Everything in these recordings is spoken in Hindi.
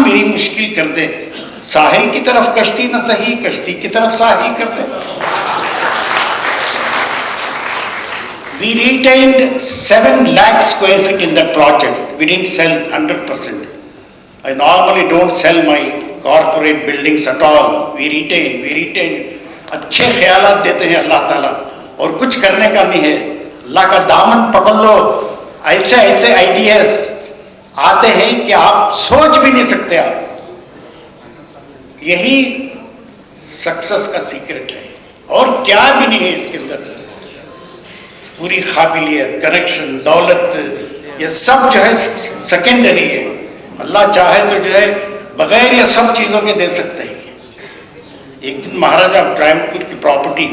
आसान मेरी मुश्किल कर दे, साहिल की तरफ कश्ती न सही, कश्ती की तरफ साहिल कर दे। We retained 7 lakh square feet in that project. We didn't sell 100%. I normally don't sell my corporate buildings at all. We retain. अच्छे ख्यालात देते हैं अल्लाह ताला, और कुछ करने का नहीं है। अल्लाह का दामन पकड़ लो, ऐसे ऐसे आइडियाज आते हैं कि आप सोच भी नहीं सकते। आप यही सक्सेस का सीक्रेट है, और क्या भी नहीं है इसके अंदर। पूरी काबिलियत, कनेक्शन, दौलत, ये सब जो है सेकेंडरी है। अल्लाह चाहे तो जो है बगैर ये सब चीज़ों के दे सकते हैं। एक दिन महाराजा ट्रायमपुर की प्रॉपर्टी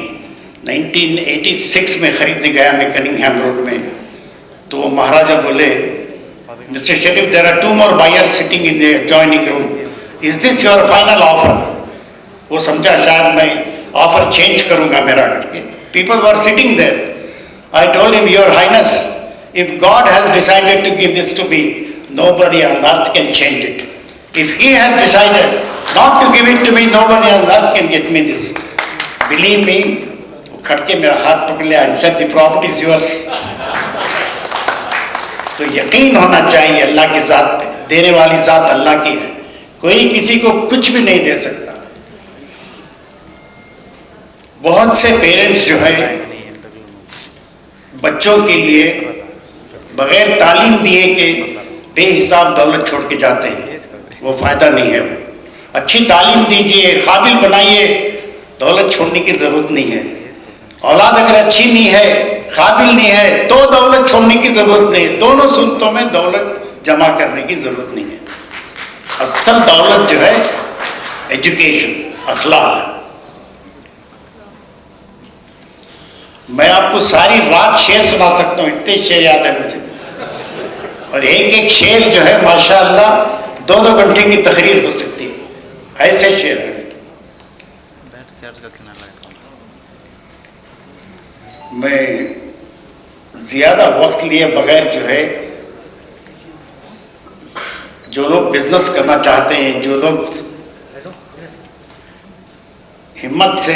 1986 में खरीदने गया मैं कनिंगहैम रोड में, तो वो महाराजा बोले, mister Sharif, there are 2 more buyers sitting in the adjoining room. Is this your final offer? वो समझा शायद मैं ऑफर चेंज करूंगा मेरा करके। People were sitting there. I told him, Your Highness, if God has decided to give this to me, nobody on earth can change it. If He has decided not to give it to me, nobody on earth can get me this. Believe me, वो खड़के मेरा हाथ पकड़ लिया and said, the property is yours. तो यकीन होना चाहिए अल्लाह की ज़ात पे, देने वाली ज़ात अल्लाह की है, कोई किसी को कुछ भी नहीं दे सकता। बहुत से पेरेंट्स जो है बच्चों के लिए बगैर तालीम दिए के बेहिसाब दौलत छोड़ के जाते हैं, वो फायदा नहीं है। अच्छी तालीम दीजिए, काबिल बनाइए, दौलत छोड़ने की जरूरत नहीं है। औलाद अगर अच्छी नहीं है, काबिल नहीं है, तो दौलत छोड़ने की जरूरत नहीं है। दोनों सूरतों में दौलत जमा करने की जरूरत नहीं है। असल दौलत जो है एजुकेशन, अखलाक। मैं आपको सारी रात शेर सुना सकता हूँ, इतने शेर याद है मुझे, और एक एक शेर जो है माशाअल्लाह 2-2 घंटे की तकरीर हो सकती है, ऐसे शेर है। मैं ज्यादा वक्त लिए बगैर जो है, जो लोग बिजनेस करना चाहते हैं, जो लोग हिम्मत से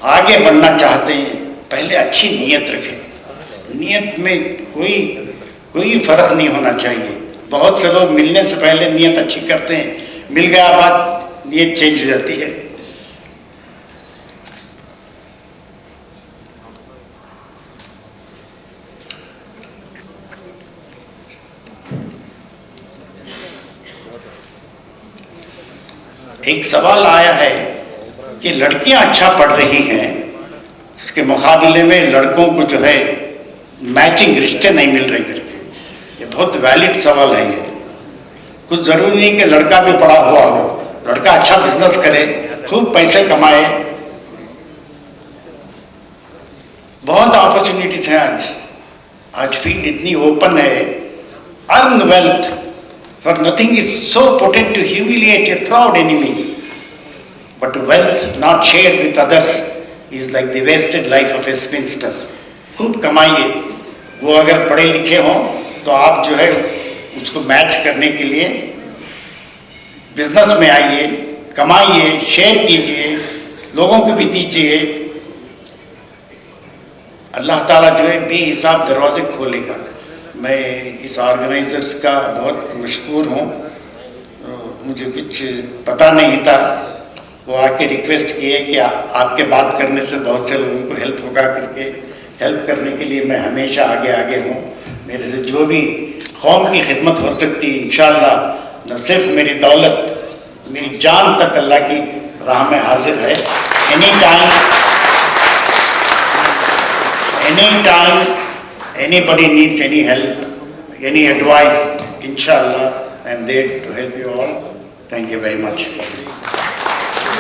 आगे बढ़ना चाहते हैं, पहले अच्छी नीयत रखें। नीयत में कोई फर्क नहीं होना चाहिए। बहुत से लोग मिलने से पहले नीयत अच्छी करते हैं, मिल गया बाद नीयत चेंज हो जाती है। एक सवाल आया है कि लड़कियां अच्छा पढ़ रही हैं, उसके मुकाबले में लड़कों को जो है मैचिंग रिश्ते नहीं मिल रहे करके। ये बहुत वैलिड सवाल है। ये कुछ ज़रूरी नहीं कि लड़का भी पढ़ा हुआ हो, लड़का अच्छा बिजनेस करे, खूब पैसे कमाए। बहुत अपॉर्चुनिटीज हैं आज फील्ड इतनी ओपन है। Earn wealth, for nothing is so potent to humiliate a proud enemy, but wealth not shared with others is like the wasted life of a spinster. खूब कमाइए। वो अगर पढ़े लिखे हों तो आप जो है उसको मैच करने के लिए बिजनेस में आइए, कमाइए, शेयर कीजिए, लोगों को भी दीजिए। अल्लाह ताला जो है बेहिसाब दरवाजे खोलेगा। मैं इस ऑर्गेनाइजर्स का बहुत मशकूर हूँ। मुझे कुछ पता नहीं था, वो आके रिक्वेस्ट किए कि आपके बात करने से बहुत से लोगों को हेल्प होगा करके। हेल्प करने के लिए मैं हमेशा आगे हूँ। मेरे से जो भी कौम की खिदमत हो सकती है इंशाअल्लाह, न सिर्फ मेरी दौलत, मेरी जान तक अल्लाह की राह में हाजिर है। Any time anybody needs any help, any advice, inshallah I am there to help you all. Thank you very much for this.